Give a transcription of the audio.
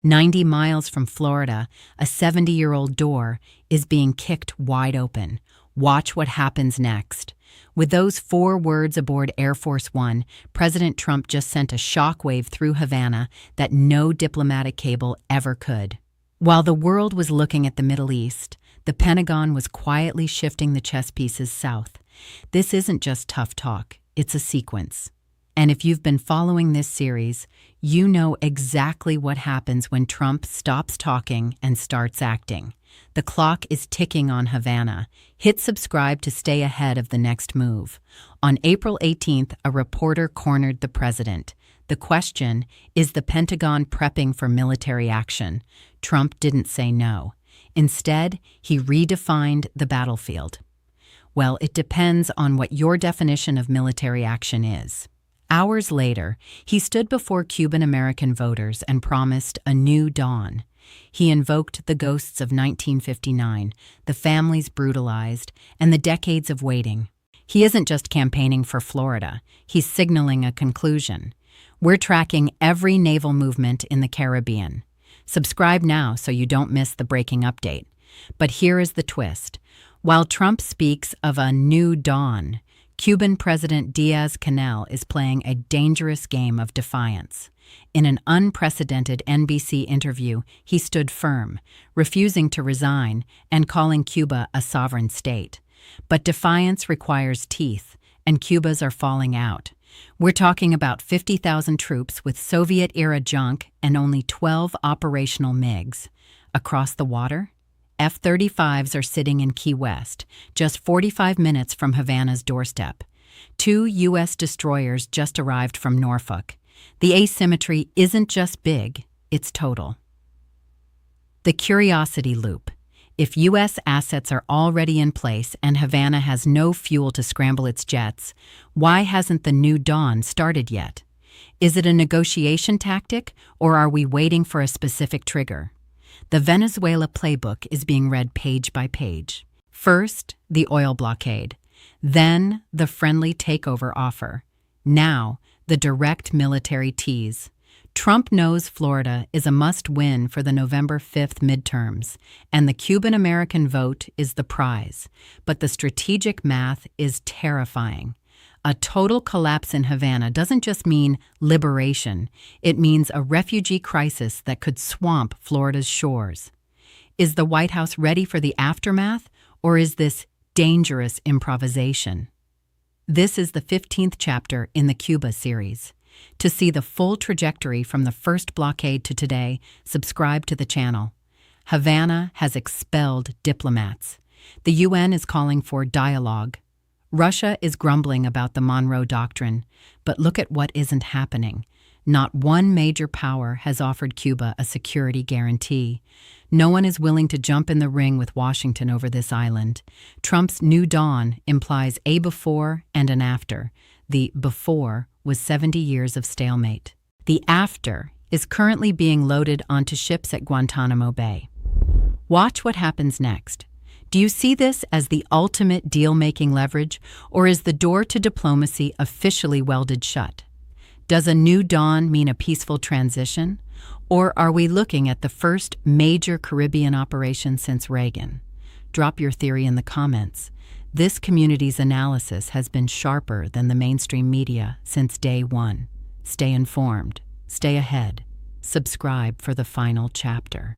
90 miles from Florida, a 70-year-old door is being kicked wide open. Watch what happens next. With those 4 words aboard Air Force One, President Trump just sent a shockwave through Havana that no diplomatic cable ever could. While the world was looking at the Middle East, the Pentagon was quietly shifting the chess pieces south. This isn't just tough talk, it's a sequence. And if you've been following this series, you know exactly what happens when Trump stops talking and starts acting. The clock is ticking on Havana. Hit subscribe to stay ahead of the next move. On April 18th, a reporter cornered the president. The question, is the Pentagon prepping for military action? Trump didn't say no. Instead, he redefined the battlefield. Well, it depends on what your definition of military action is. Hours later, he stood before Cuban American voters and promised a new dawn. He invoked the ghosts of 1959, the families brutalized, and the decades of waiting. He isn't just campaigning for Florida, he's signaling a conclusion. We're tracking every naval movement in the Caribbean. Subscribe now so you don't miss the breaking update. But here is the twist. While Trump speaks of a new dawn, Cuban President Diaz-Canel is playing a dangerous game of defiance. In an unprecedented NBC interview, he stood firm, refusing to resign and calling Cuba a sovereign state. But defiance requires teeth, and Cubas are falling out. We're talking about 50,000 troops with Soviet-era junk and only 12 operational MiGs. Across the water, F-35s are sitting in Key West, just 45 minutes from Havana's doorstep. 2 U.S. destroyers just arrived from Norfolk. The asymmetry isn't just big, it's total. The curiosity loop. If U.S. assets are already in place and Havana has no fuel to scramble its jets, why hasn't the new dawn started yet? Is it a negotiation tactic, or are we waiting for a specific trigger? The Venezuela Playbook is being read page by page. First, the oil blockade. Then, the friendly takeover offer. Now, the direct military tease. Trump knows Florida is a must-win for the November 5th midterms, and the Cuban-American vote is the prize. But the strategic math is terrifying. A total collapse in Havana doesn't just mean liberation, it means a refugee crisis that could swamp Florida's shores. Is the White House ready for the aftermath, or is this dangerous improvisation? This is the 15th chapter in the Cuba series. To see the full trajectory from the first blockade to today, subscribe to the channel. Havana has expelled diplomats. The UN is calling for dialogue. Russia is grumbling about the Monroe Doctrine, but look at what isn't happening. Not one major power has offered Cuba a security guarantee. No one is willing to jump in the ring with Washington over this island. Trump's new dawn implies a before and an after. The before was 70 years of stalemate. The after is currently being loaded onto ships at Guantanamo Bay. Watch what happens next. Do you see this as the ultimate deal-making leverage, or is the door to diplomacy officially welded shut? Does a new dawn mean a peaceful transition, or are we looking at the first major Caribbean operation since Reagan? Drop your theory in the comments. This community's analysis has been sharper than the mainstream media since day one. Stay informed, stay ahead, subscribe for the final chapter.